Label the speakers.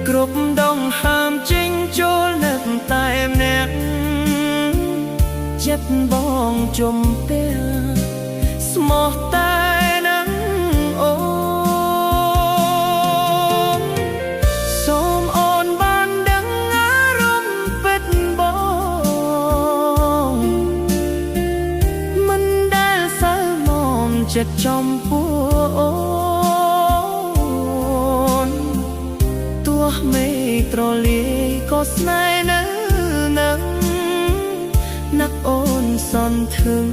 Speaker 1: គ្រប់ដងហាមចេញចូលនឹកតែម្នាក់ចិត្តបងជំពាស្មោះតែនឹងអូនសូមអូនបានដឹងអារម្មណ៍ពិតបងមិនដែលសើមចិត្តចំពោះអូនទោះមេត្រលាយក៏ស្នេហ៍នៅនឹងណាក់អូនសន្ធឹង